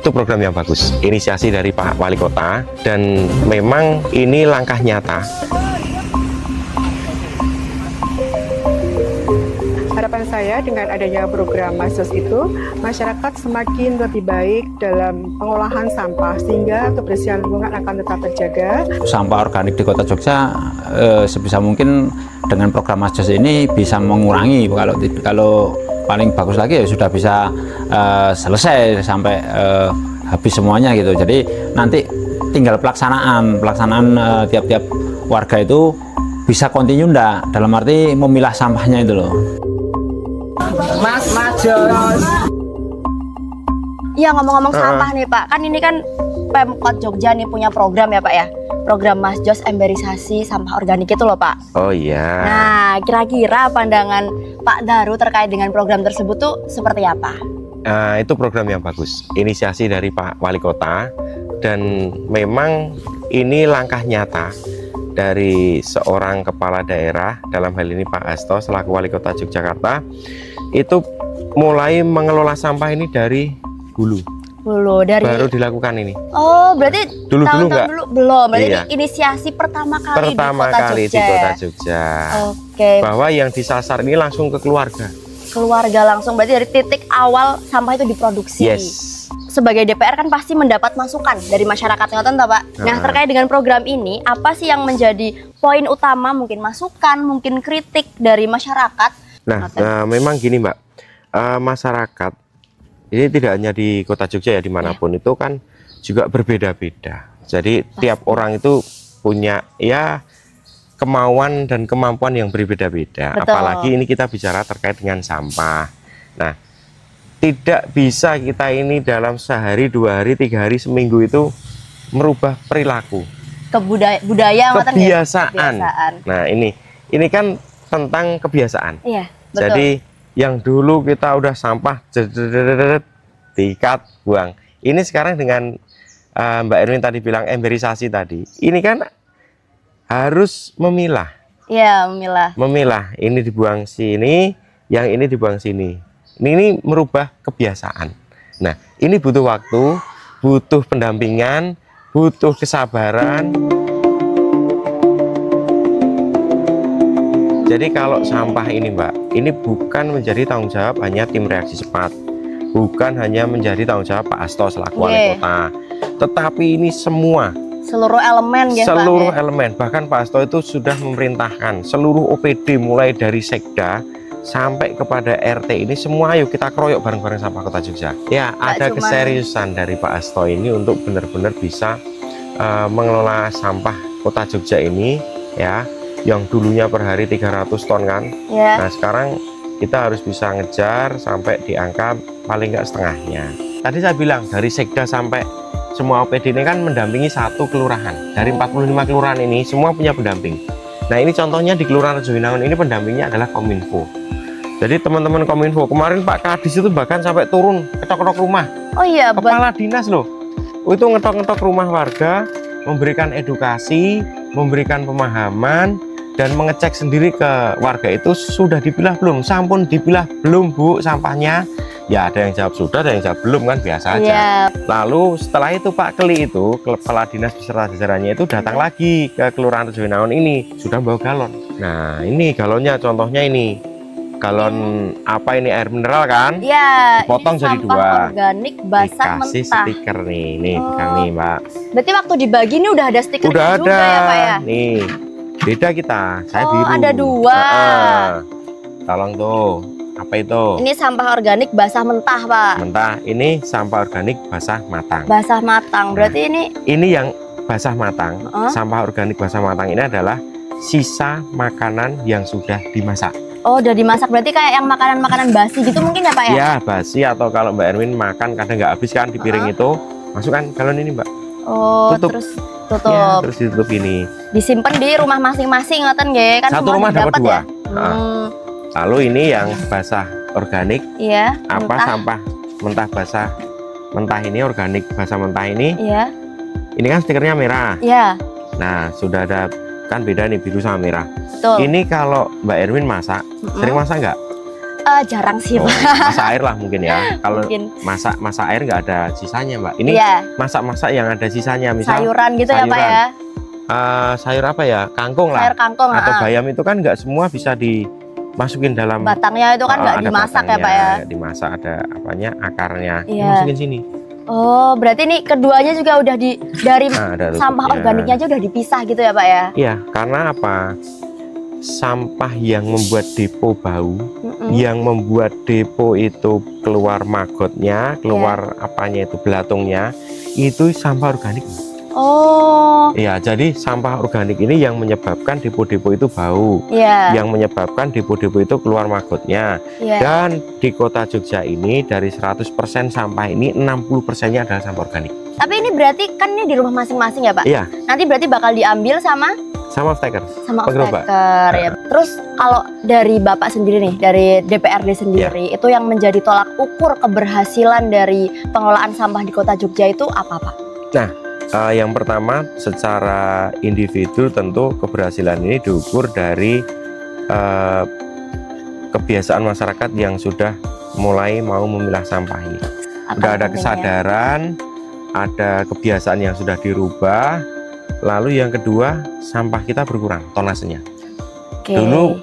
Itu program yang bagus, inisiasi dari Pak Wali Kota, dan memang ini langkah nyata. Harapan saya dengan adanya program Mas Jos itu, masyarakat semakin lebih baik dalam pengolahan sampah sehingga kebersihan lingkungan akan tetap terjaga. Sampah organik di Kota Jogja sebisa mungkin dengan program Mas Jos ini bisa mengurangi. Kalau paling bagus lagi ya sudah bisa selesai sampai habis semuanya gitu. Jadi nanti tinggal pelaksanaan tiap-tiap warga itu bisa kontinu ndak, dalam arti memilah sampahnya itu loh. Mas Jos. Iya, ngomong-ngomong sampah nih Pak, kan ini kan Pemkot Jogja nih punya program ya Pak ya, program Mas Jos emberisasi sampah organik itu loh Pak. Oh iya. Nah, kira-kira pandangan Pak Daru terkait dengan program tersebut tuh seperti apa? Itu program yang bagus, inisiasi dari Pak Wali Kota, dan memang ini langkah nyata dari seorang kepala daerah, dalam hal ini Pak Hasto selaku Wali Kota Yogyakarta, itu mulai mengelola sampah ini dari hulu. Dari baru dilakukan ini. Oh, berarti dulu enggak? Dulu belum. Berarti Iya. ini inisiasi pertama kali di Kota Jogja. Oke. Bahwa yang disasar ini langsung ke keluarga. Keluarga langsung, berarti dari titik awal sampah itu diproduksi. Yes. Sebagai DPR kan pasti mendapat masukan dari masyarakat, ngoten toh Pak. Nah, terkait dengan program ini, apa sih yang menjadi poin utama, mungkin masukan, mungkin kritik dari masyarakat? Nah, memang gini Mbak, masyarakat ini tidak hanya di Kota Jogja ya, dimanapun itu kan juga berbeda-beda. Jadi tiap orang itu punya ya kemauan dan kemampuan yang berbeda-beda. Apalagi ini kita bicara terkait dengan sampah. Nah, tidak bisa kita ini dalam sehari, 2 hari, 3 hari, seminggu itu merubah perilaku, kebiasaan. Nah, ini kan tentang kebiasaan. Iya, betul. Jadi yang dulu kita udah sampah diikat, buang. Ini sekarang dengan Mbak Erwin tadi bilang emberisasi tadi, ini kan harus memilah. Iya, memilah. Ini dibuang sini, yang ini dibuang sini. Ini merubah kebiasaan. Nah, ini butuh waktu, butuh pendampingan, butuh kesabaran. Jadi kalau sampah ini Mbak, ini bukan menjadi tanggung jawab hanya tim reaksi cepat, bukan hanya menjadi tanggung jawab Pak Hasto selaku Wali Kota, tetapi ini semua, seluruh elemen ya, seluruh elemen. Bahkan Pak Hasto itu sudah memerintahkan seluruh OPD mulai dari Sekda sampai kepada RT ini semua, ayo kita keroyok bareng-bareng sampah Kota Jogja. Ya, ada keseriusan dari Pak Hasto ini untuk benar-benar bisa mengelola sampah Kota Jogja ini ya, yang dulunya per hari 300 ton kan. Nah, sekarang kita harus bisa ngejar sampai di angka paling nggak setengahnya. Tadi saya bilang dari Sekda sampai semua OPD ini kan mendampingi satu kelurahan. Dari 45 kelurahan ini semua punya pendamping. Nah, ini contohnya di Kelurahan Rejowinangun ini pendampingnya adalah Kominfo. Jadi teman-teman Kominfo, kemarin Pak Kadis itu bahkan sampai turun ketok-ketok rumah. Oh iya, kepala dinas loh. Itu ngetok-ngetok rumah warga, memberikan edukasi, memberikan pemahaman, dan mengecek sendiri ke warga itu sudah dipilah belum, sampun dipilah belum Bu sampahnya. Ya, ada yang jawab sudah, ada yang jawab belum, kan biasa aja. Lalu setelah itu Pak Keli itu, kepala dinas beserta jajarannya itu datang lagi ke Kelurahan Rejowinangun ini, sudah bawa galon. Nah, ini galonnya contohnya ini. Galon apa ini, air mineral kan? Iya. Potong jadi 2. Organik basah dikasih mentah. Stiker nih pegang nih Mbak. Berarti waktu dibagi ini udah ada stiker juga ya Pak ya? Nih, beda kita. Saya biru. Ada 2. Tolong tuh. Apa itu? Ini sampah organik basah mentah Pak. Mentah. Ini sampah organik basah matang. Basah matang. Berarti ini yang basah matang. Sampah organik basah matang ini adalah sisa makanan yang sudah dimasak. Oh, udah dimasak, berarti kayak yang makanan-makanan basi gitu mungkin ya Pak ya? Ya, basi, atau kalau Mbak Erwin makan kadang nggak habis kan di piring itu, masukkan galon ini Mbak. Oh, tutup. Terus tutup. Ya, terus ditutup ini. Disimpan di rumah masing-masing, ngoten nggih kan? Satu rumah dapat 2. Ya? Lalu ini yang basah organik. Iya. Apa sampah mentah basah mentah ini, organik basah mentah ini. Iya. Ini kan stikernya merah. Iya. Nah, sudah ada kan beda nih biru sama merah. Betul. Ini kalau Mbak Erwin masak, sering masak nggak? Jarang sih, Oh, Pak. masak air lah mungkin ya. Kalau Mungkin. masak air nggak ada sisanya, Mbak. Ini Iya. masak-masak yang ada sisanya, misal Sayuran gitu ya, Pak sayuran. ya. Sayur apa ya? Kangkung lah. Sayur kangkung, Atau ah. bayam itu kan nggak semua bisa dimasukin dalam. Batangnya itu kan nggak ada dimasak ya, batangnya, Pak ya. nggak dimasak, ada apanya, akarnya. Iya. Masukin sini. Oh, berarti ini keduanya juga udah dari Nah, ada sampah tutupnya. organiknya aja udah dipisah gitu ya, Pak ya. Iya, karena apa? Sampah yang membuat depo bau, Mm-mm. yang membuat depo itu keluar magotnya, keluar Iya. apanya itu belatungnya, itu sampah organik. Oh, Iya, jadi sampah organik ini yang menyebabkan depo-depo itu bau, iya. yang menyebabkan depo-depo itu keluar magotnya. Iya. Dan di kota Jogja ini dari 100% sampah ini 60%-nya adalah sampah organik. Tapi ini berarti kan ini di rumah masing-masing ya, Pak? Iya, Nanti berarti bakal diambil sama sama off-taker. off-taker Penggerobak. ya. Terus kalau dari Bapak sendiri nih, dari DPRD sendiri, itu yang menjadi tolak ukur keberhasilan dari pengelolaan sampah di Kota Jogja itu apa, Pak? Yang pertama, secara individu tentu keberhasilan ini diukur dari kebiasaan masyarakat yang sudah mulai mau memilah sampah ini. Apa Sudah ada namanya? kesadaran, ada kebiasaan yang sudah dirubah. Lalu yang kedua, sampah kita berkurang tonasenya. Oke. Dulu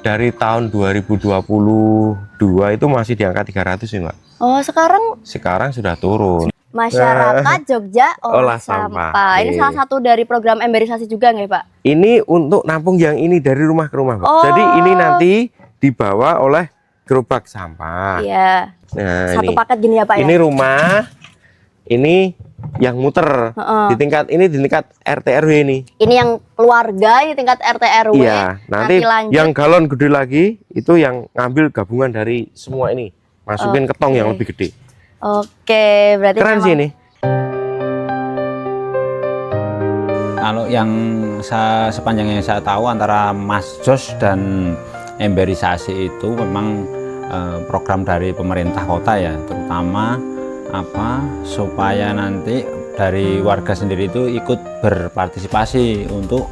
dari tahun 2022 itu masih di angka 300 sih, Mbak. Oh, sekarang Sekarang sudah turun. masyarakat Jogja olah Olah sampah. sampah. Ini Oke. salah satu dari program emberisasi juga nggak, Pak? Ini untuk nampung yang ini dari rumah ke rumah, Mbak. Oh. Jadi ini nanti dibawa oleh gerobak sampah. Iya. Nah, Satu ini. paket gini ya, Pak Ini ya? rumah, ini yang muter. Heeh. Di tingkat RT RW ini. Ini yang keluarga, ini tingkat RT RW. Iya, nanti lanjut. yang galon gede lagi itu yang ngambil gabungan dari semua ini. Masukin ke tong yang Oke. lebih gede. Oke, berarti Keren memang- sih ini. Kalau yang sepanjang yang saya tahu antara Mas Jos dan emberisasi itu memang program dari pemerintah kota ya, terutama supaya nanti dari warga sendiri itu ikut berpartisipasi untuk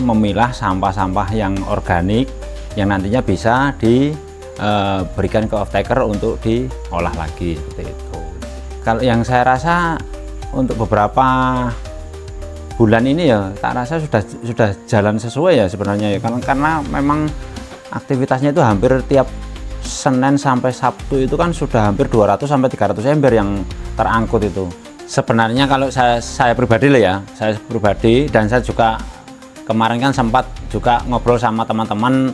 memilah sampah-sampah yang organik yang nantinya bisa diberikan ke off-taker untuk diolah lagi seperti itu. Kalau yang saya rasa untuk beberapa bulan ini ya tak rasa sudah jalan sesuai ya sebenarnya ya, karena memang aktivitasnya itu hampir tiap Senin sampai Sabtu itu kan sudah hampir 200 sampai 300 ember yang terangkut itu. Sebenarnya kalau saya pribadi loh ya, saya pribadi dan saya juga kemarin kan sempat juga ngobrol sama teman-teman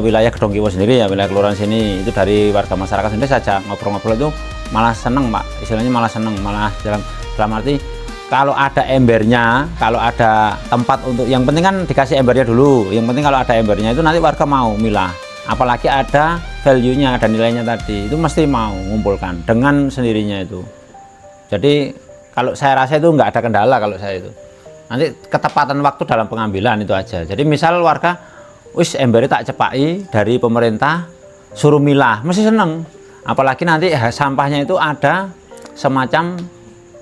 wilayah Gedong Kiwo sendiri ya, wilayah kelurahan sini, itu dari warga masyarakat sendiri saja ngobrol-ngobrol itu malah seneng Pak, istilahnya malah seneng, malah dalam arti kalau ada embernya, kalau ada tempat untuk, yang penting kan dikasih embernya dulu, yang penting kalau ada embernya itu nanti warga mau milah, apalagi ada value-nya, ada nilainya tadi, itu mesti mau mengumpulkan dengan sendirinya itu. Jadi kalau saya rasa itu nggak ada kendala kalau saya itu. Nanti ketepatan waktu dalam pengambilan itu aja. Jadi misal warga, wis embernya tak cepai dari pemerintah, suruh milah, mesti seneng. Apalagi nanti sampahnya itu ada semacam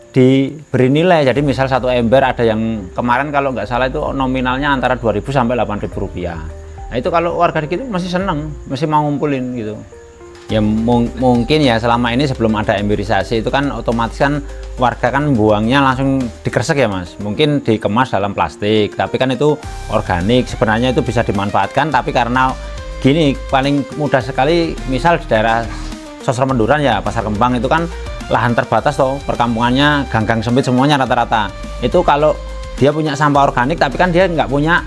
diberi nilai. Jadi misal satu ember ada yang kemarin kalau nggak salah itu nominalnya antara 2.000 sampai 8.000 rupiah. Nah itu kalau warga di situ masih seneng, masih mau ngumpulin gitu. Ya mungkin ya selama ini sebelum ada emberisasi itu kan otomatis kan warga kan buangnya langsung dikresek ya Mas. Mungkin dikemas dalam plastik, tapi kan itu organik, sebenarnya itu bisa dimanfaatkan, tapi karena gini paling mudah sekali misal di daerah Sosro Menduran ya, Pasar Kembang itu kan lahan terbatas toh, perkampungannya gang-gang sempit semuanya rata-rata. Itu kalau dia punya sampah organik tapi kan dia nggak punya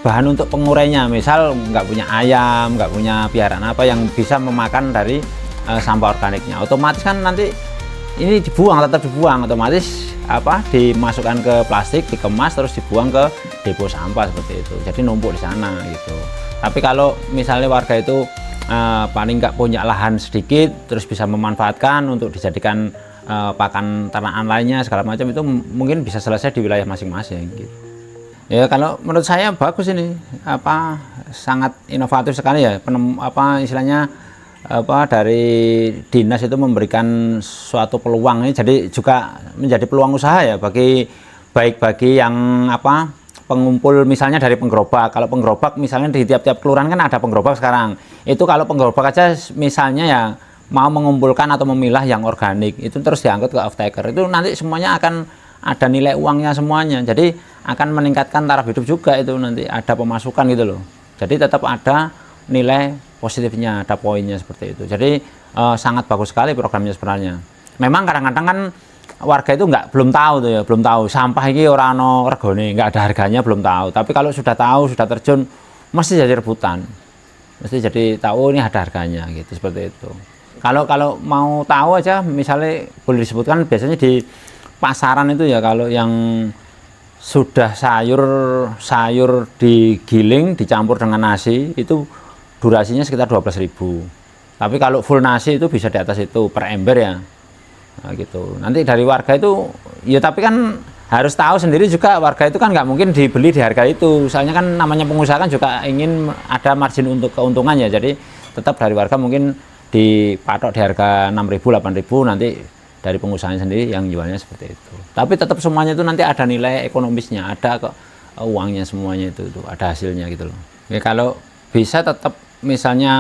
bahan untuk pengurainya, misal nggak punya ayam, nggak punya piaraan apa yang bisa memakan dari sampah organiknya, otomatis kan nanti ini dibuang, tetap dibuang, otomatis dimasukkan ke plastik, dikemas terus dibuang ke depo sampah seperti itu, jadi numpuk di sana gitu. Tapi kalau misalnya warga itu paling nggak punya lahan sedikit terus bisa memanfaatkan untuk dijadikan pakan ternakan lainnya segala macam, itu mungkin bisa selesai di wilayah masing-masing gitu. Ya kalau menurut saya bagus ini, sangat inovatif sekali ya, istilahnya dari dinas itu memberikan suatu peluang ini, jadi juga menjadi peluang usaha ya baik bagi yang pengumpul misalnya dari penggerobak. Kalau penggerobak misalnya di tiap-tiap kelurahan kan ada penggerobak sekarang, itu kalau penggerobak aja misalnya ya mau mengumpulkan atau memilah yang organik itu terus diangkut ke off taker, itu nanti semuanya akan ada nilai uangnya semuanya, jadi akan meningkatkan taraf hidup juga, itu nanti ada pemasukan gitu loh, jadi tetap ada nilai positifnya, ada poinnya seperti itu. Jadi sangat bagus sekali programnya sebenarnya. Memang kadang-kadang kan warga itu belum tahu tuh ya, belum tahu sampah ini orang no regone, nggak ada harganya, belum tahu. Tapi kalau sudah tahu, sudah terjun, mesti jadi rebutan, mesti jadi tahu ini ada harganya gitu, seperti itu. Kalau mau tahu aja, misalnya boleh disebutkan biasanya di pasaran itu ya, kalau yang sudah sayur digiling dicampur dengan nasi itu durasinya sekitar 12.000. Tapi kalau full nasi itu bisa di atas itu per ember ya. Nah, gitu. Nanti dari warga itu ya, tapi kan harus tahu sendiri juga, warga itu kan nggak mungkin dibeli di harga itu. Soalnya kan namanya pengusaha kan juga ingin ada margin untuk keuntungan ya. Jadi tetap dari warga mungkin dipatok di harga 6.000, 8.000, nanti dari pengusahanya sendiri yang jualnya seperti itu. Tapi tetap semuanya itu nanti ada nilai ekonomisnya, ada kok uangnya semuanya itu ada hasilnya gitu loh. Ya kalau bisa tetap misalnya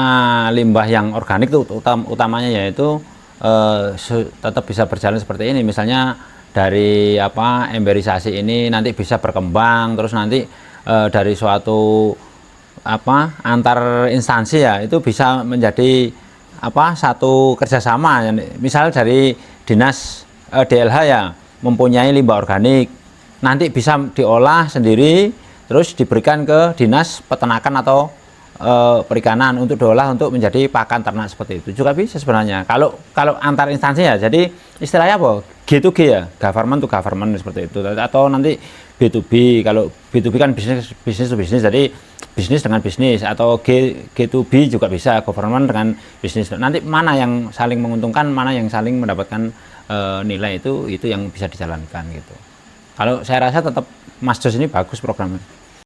limbah yang organik itu utamanya yaitu tetap bisa berjalan seperti ini. Misalnya dari emberisasi ini nanti bisa berkembang, terus nanti dari suatu antar instansi ya itu bisa menjadi satu kerjasama. Misal dari dinas DLH ya mempunyai limbah organik, nanti bisa diolah sendiri terus diberikan ke dinas peternakan atau perikanan untuk diolah untuk menjadi pakan ternak, seperti itu juga bisa sebenarnya kalau antar instansi ya. Jadi istilahnya apa, G2G ya, government to government seperti itu, atau nanti B2B. Kalau B2B kan bisnis to bisnis, jadi bisnis dengan bisnis, atau G2B juga bisa, government dengan bisnis. Nanti mana yang saling menguntungkan, mana yang saling mendapatkan nilai, itu yang bisa dijalankan gitu. Kalau saya rasa tetap Mas Jos ini bagus programnya.